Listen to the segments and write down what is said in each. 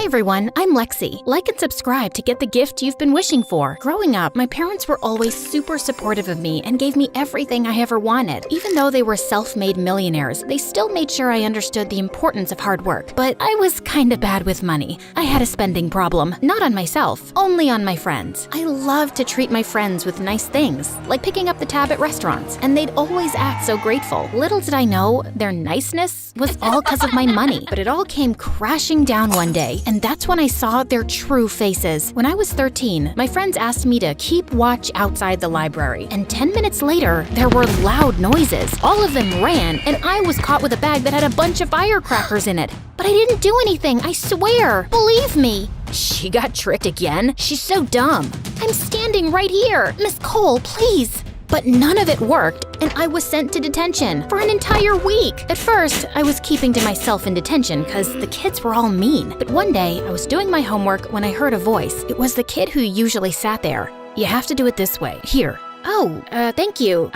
Hi everyone, I'm Lexi. Like and subscribe to get the gift you've been wishing for. Growing up, my parents were always super supportive of me and gave me everything I ever wanted. Even though they were self-made millionaires, they still made sure I understood the importance of hard work. But I was kinda bad with money. I had a spending problem, not on myself, only on my friends. I loved to treat my friends with nice things, like picking up the tab at restaurants, and they'd always act so grateful. Little did I know, their niceness was all because of my money. But it all came crashing down one day, and that's when I saw their true faces. When I was 13, my friends asked me to keep watch outside the library, and 10 minutes later, there were loud noises. All of them ran, and I was caught with a bag that had a bunch of firecrackers in it. But I didn't do anything, I swear. Believe me. She got tricked again? She's so dumb. I'm standing right here. Miss Cole, please. But none of it worked, and I was sent to detention for an entire week. At first, I was keeping to myself in detention because the kids were all mean. But one day, I was doing my homework when I heard a voice. It was the kid who usually sat there. You have to do it this way. Here. Oh, thank you.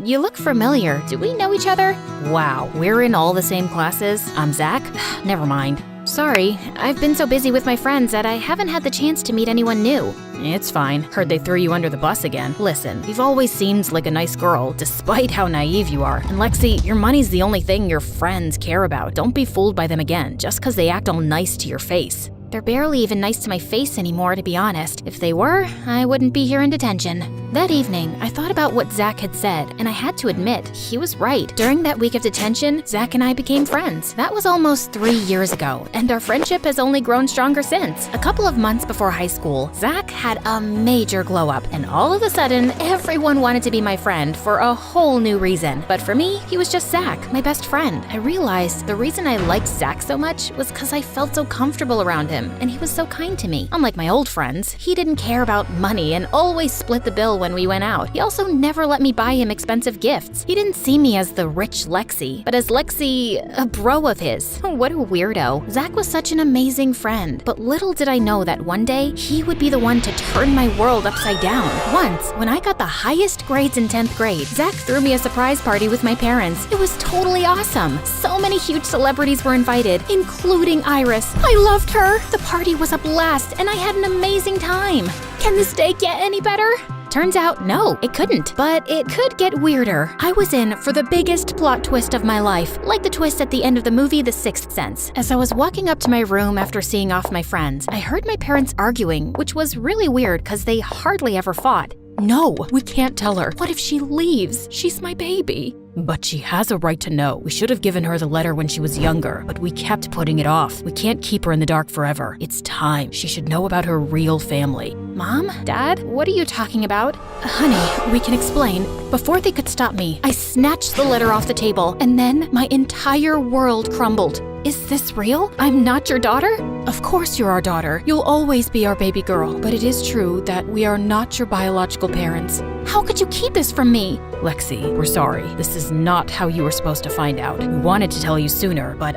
You look familiar. Do we know each other? Wow, we're in all the same classes. I'm Zach. Never mind. Sorry, I've been so busy with my friends that I haven't had the chance to meet anyone new. It's fine. Heard they threw you under the bus again. Listen, you've always seemed like a nice girl, despite how naive you are. And Lexi, your money's the only thing your friends care about. Don't be fooled by them again, just because they act all nice to your face. They're barely even nice to my face anymore, to be honest. If they were, I wouldn't be here in detention. That evening, I thought about what Zach had said, and I had to admit, he was right. During that week of detention, Zach and I became friends. That was almost 3 years ago, and our friendship has only grown stronger since. A couple of months before high school, Zach had a major glow up, and all of a sudden, everyone wanted to be my friend for a whole new reason. But for me, he was just Zach, my best friend. I realized the reason I liked Zach so much was because I felt so comfortable around him, and he was so kind to me. Unlike my old friends, he didn't care about money and always split the bill when we went out. He also never let me buy him expensive gifts. He didn't see me as the rich Lexi, but as Lexi, a bro of his. What a weirdo. Zach was such an amazing friend, but little did I know that one day, he would be the one to turn my world upside down. Once, when I got the highest grades in 10th grade, Zach threw me a surprise party with my parents. It was totally awesome. So many huge celebrities were invited, including Iris. I loved her. The party was a blast, and I had an amazing time. Can this day get any better? Turns out, no, it couldn't. But it could get weirder. I was in for the biggest plot twist of my life, like the twist at the end of the movie The Sixth Sense. As I was walking up to my room after seeing off my friends, I heard my parents arguing, which was really weird because they hardly ever fought. No, we can't tell her. What if she leaves? She's my baby. But she has a right to know. We should have given her the letter when she was younger, but we kept putting it off. We can't keep her in the dark forever. It's time. She should know about her real family. Mom? Dad? What are you talking about? Honey, we can explain. Before they could stop me, I snatched the letter off the table, and then my entire world crumbled. Is this real? I'm not your daughter? Of course you're our daughter. You'll always be our baby girl. But it is true that we are not your biological parents. How could you keep this from me? Lexi, we're sorry. This is not how you were supposed to find out. We wanted to tell you sooner, but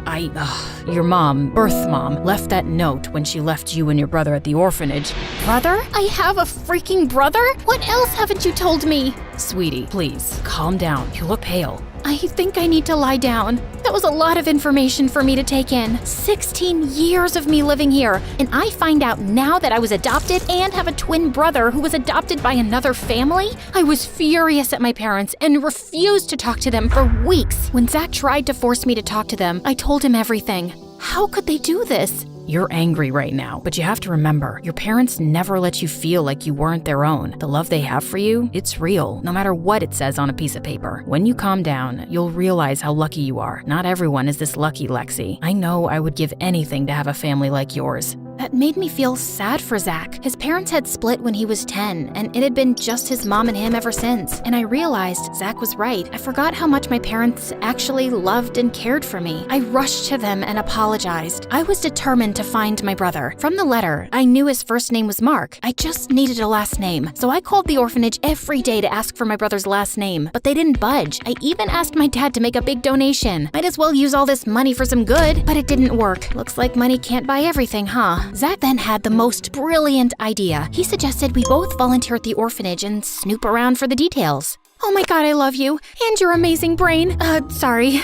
your mom, birth mom, left that note when she left you and your brother at the orphanage. Brother? I have a freaking brother? What else haven't you told me? Sweetie, please, calm down. You look pale. I think I need to lie down. That was a lot of information for me to take in. 16 years of me living here, and I find out now that I was adopted and have a twin brother who was adopted by another family? I was furious at my parents and refused to talk to them for weeks. When Zach tried to force me to talk to them, I told him everything. How could they do this? You're angry right now, but you have to remember, your parents never let you feel like you weren't their own. The love they have for you, it's real, no matter what it says on a piece of paper. When you calm down, you'll realize how lucky you are. Not everyone is this lucky, Lexi. I know I would give anything to have a family like yours. That made me feel sad for Zach. His parents had split when he was 10, and it had been just his mom and him ever since. And I realized Zach was right. I forgot how much my parents actually loved and cared for me. I rushed to them and apologized. I was determined to find my brother. From the letter, I knew his first name was Mark. I just needed a last name. So I called the orphanage every day to ask for my brother's last name, but they didn't budge. I even asked my dad to make a big donation. Might as well use all this money for some good, but it didn't work. Looks like money can't buy everything, huh? Zach then had the most brilliant idea. He suggested we both volunteer at the orphanage and snoop around for the details. Oh my god, I love you. And your amazing brain. Sorry.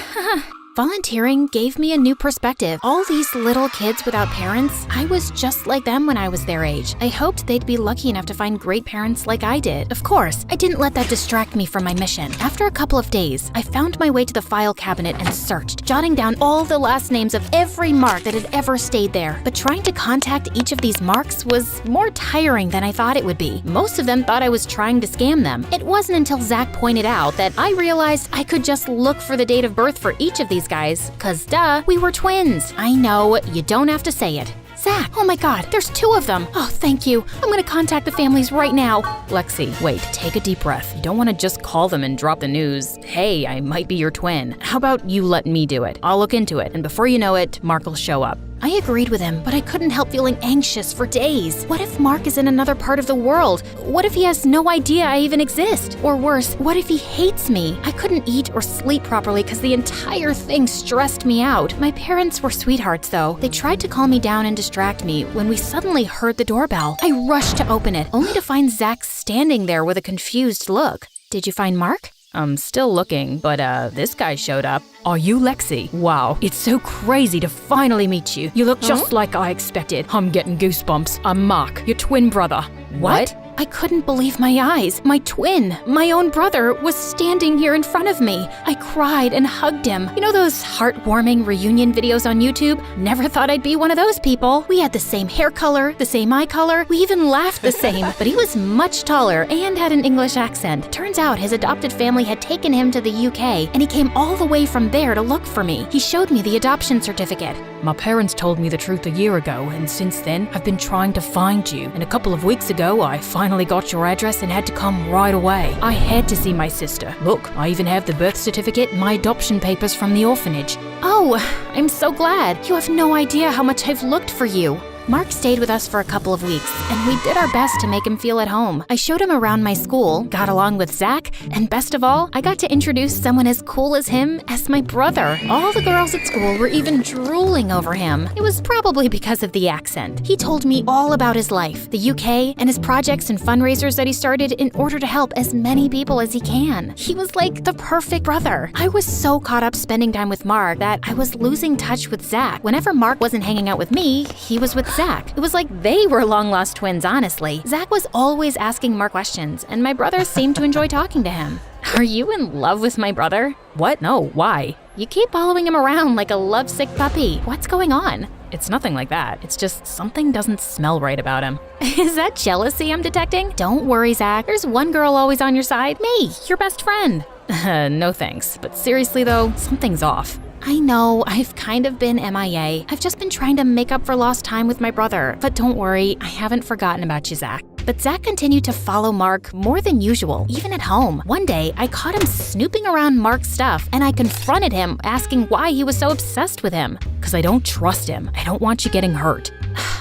Volunteering gave me a new perspective. All these little kids without parents, I was just like them when I was their age. I hoped they'd be lucky enough to find great parents like I did. Of course, I didn't let that distract me from my mission. After a couple of days, I found my way to the file cabinet and searched, jotting down all the last names of every mark that had ever stayed there. But trying to contact each of these marks was more tiring than I thought it would be. Most of them thought I was trying to scam them. It wasn't until Zach pointed out that I realized I could just look for the date of birth for each of these guys, cause duh, we were twins. I know, you don't have to say it. Zach, oh my god, there's 2 of them. Oh, thank you. I'm gonna contact the families right now. Lexi, wait, take a deep breath. You don't want to just call them and drop the news, hey, I might be your twin. How about you let me do it? I'll look into it, and before you know it, Mark will show up. I agreed with him, but I couldn't help feeling anxious for days. What if Mark is in another part of the world? What if he has no idea I even exist? Or worse, what if he hates me? I couldn't eat or sleep properly because the entire thing stressed me out. My parents were sweethearts, though. They tried to calm me down and distract me when we suddenly heard the doorbell. I rushed to open it, only to find Zach standing there with a confused look. Did you find Mark? I'm still looking, but this guy showed up. Are you Lexi? Wow, it's so crazy to finally meet you. You look just like I expected. I'm getting goosebumps. I'm Mark, your twin brother. What? I couldn't believe my eyes. My twin, my own brother, was standing here in front of me. I cried and hugged him. You know those heartwarming reunion videos on YouTube? Never thought I'd be one of those people. We had the same hair color, the same eye color. We even laughed the same. But he was much taller and had an English accent. Turns out his adopted family had taken him to the UK, and he came all the way from there to look for me. He showed me the adoption certificate. My parents told me the truth a year ago, and since then, I've been trying to find you. And a couple of weeks ago, I finally got your address and had to come right away. I had to see my sister. Look, I even have the birth certificate and my adoption papers from the orphanage. Oh, I'm so glad. You have no idea how much I've looked for you. Mark stayed with us for a couple of weeks, and we did our best to make him feel at home. I showed him around my school, got along with Zach, and best of all, I got to introduce someone as cool as him as my brother. All the girls at school were even drooling over him. It was probably because of the accent. He told me all about his life, the UK, and his projects and fundraisers that he started in order to help as many people as he can. He was like the perfect brother. I was so caught up spending time with Mark that I was losing touch with Zach. Whenever Mark wasn't hanging out with me, he was with Zach. It was like they were long-lost twins, honestly. Zach was always asking Mark questions, and my brother seemed to enjoy talking to him. Are you in love with my brother? What? No, why? You keep following him around like a lovesick puppy. What's going on? It's nothing like that. It's just something doesn't smell right about him. Is that jealousy I'm detecting? Don't worry, Zach. There's one girl always on your side. Me, your best friend. No thanks. But seriously though, something's off. I know, I've kind of been MIA. I've just been trying to make up for lost time with my brother. But don't worry, I haven't forgotten about you, Zach. But Zach continued to follow Mark more than usual, even at home. One day, I caught him snooping around Mark's stuff, and I confronted him, asking why he was so obsessed with him. Because I don't trust him. I don't want you getting hurt.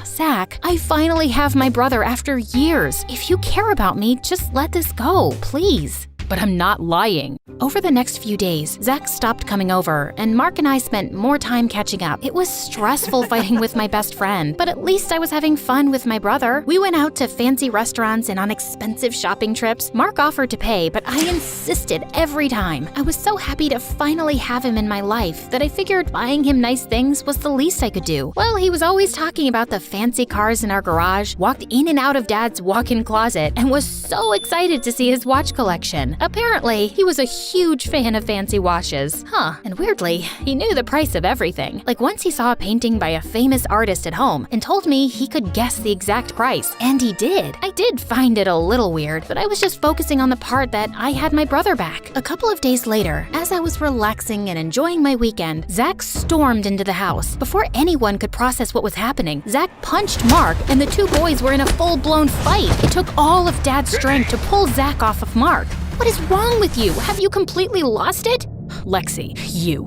Zach, I finally have my brother after years. If you care about me, just let this go, please. But I'm not lying. Over the next few days, Zach stopped coming over, and Mark and I spent more time catching up. It was stressful fighting with my best friend, but at least I was having fun with my brother. We went out to fancy restaurants and on expensive shopping trips. Mark offered to pay, but I insisted every time. I was so happy to finally have him in my life that I figured buying him nice things was the least I could do. Well, he was always talking about the fancy cars in our garage, walked in and out of Dad's walk-in closet, and was so excited to see his watch collection. Apparently, he was a huge fan of fancy watches. And weirdly, he knew the price of everything. Like once he saw a painting by a famous artist at home and told me he could guess the exact price. And he did. I did find it a little weird, but I was just focusing on the part that I had my brother back. A couple of days later, as I was relaxing and enjoying my weekend, Zach stormed into the house. Before anyone could process what was happening, Zach punched Mark, and the two boys were in a full-blown fight. It took all of Dad's strength to pull Zach off of Mark. What is wrong with you? Have you completely lost it? Lexi,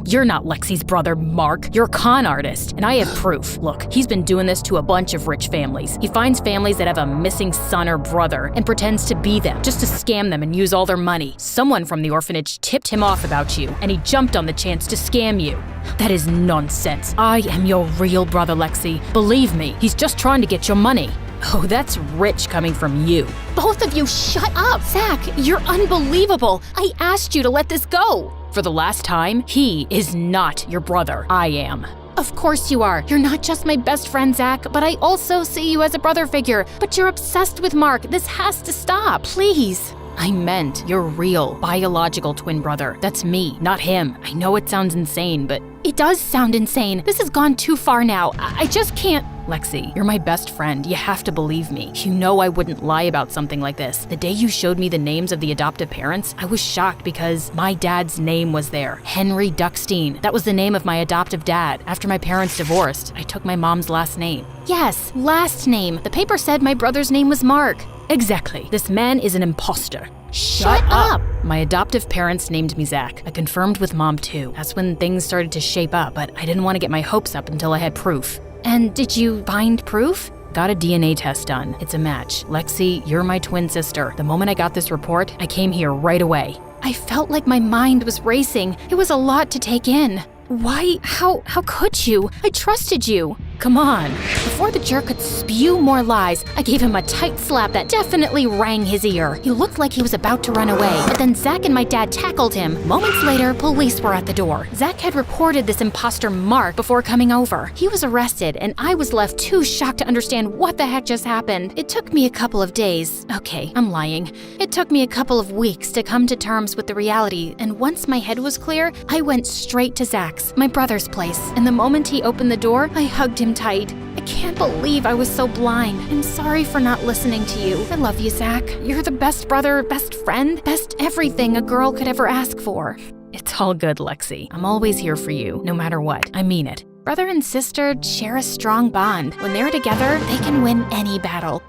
you're not Lexi's brother, Mark. You're a con artist, and I have proof. Look, he's been doing this to a bunch of rich families. He finds families that have a missing son or brother and pretends to be them, just to scam them and use all their money. Someone from the orphanage tipped him off about you, and he jumped on the chance to scam you. That is nonsense. I am your real brother, Lexi. Believe me, he's just trying to get your money. Oh, that's rich coming from you. Both of you, shut up! Zach, you're unbelievable. I asked you to let this go. For the last time, he is not your brother. I am. Of course you are. You're not just my best friend, Zach, but I also see you as a brother figure. But you're obsessed with Mark. This has to stop. Please. I meant your real, biological twin brother. That's me, not him. I know it sounds insane, but It does sound insane. This has gone too far now. I just can't. Lexi, you're my best friend. You have to believe me. You know I wouldn't lie about something like this. The day you showed me the names of the adoptive parents, I was shocked because my dad's name was there. Henry Duckstein. That was the name of my adoptive dad. After my parents divorced, I took my mom's last name. Yes, last name. The paper said my brother's name was Mark. Exactly. This man is an imposter. Shut up! My adoptive parents named me Zach. I confirmed with Mom too. That's when things started to shape up, but I didn't want to get my hopes up until I had proof. And did you find proof? Got a DNA test done. It's a match. Lexi, you're my twin sister. The moment I got this report, I came here right away. I felt like my mind was racing. It was a lot to take in. Why? How could you? I trusted you. Come on. Before the jerk could spew more lies, I gave him a tight slap that definitely rang his ear. He looked like he was about to run away, but then Zach and my dad tackled him. Moments later, police were at the door. Zach had reported this imposter Mark before coming over. He was arrested, and I was left too shocked to understand what the heck just happened. It took me a couple of days. Okay, I'm lying. It took me a couple of weeks to come to terms with the reality, and once my head was clear, I went straight to Zach's, my brother's place. And the moment he opened the door, I hugged him tight. I can't believe I was so blind. I'm sorry for not listening to you. I love you, Zach. You're the best brother, best friend, best everything a girl could ever ask for. It's all good, Lexi. I'm always here for you, no matter what. I mean it. Brother and sister share a strong bond. When they're together, they can win any battle.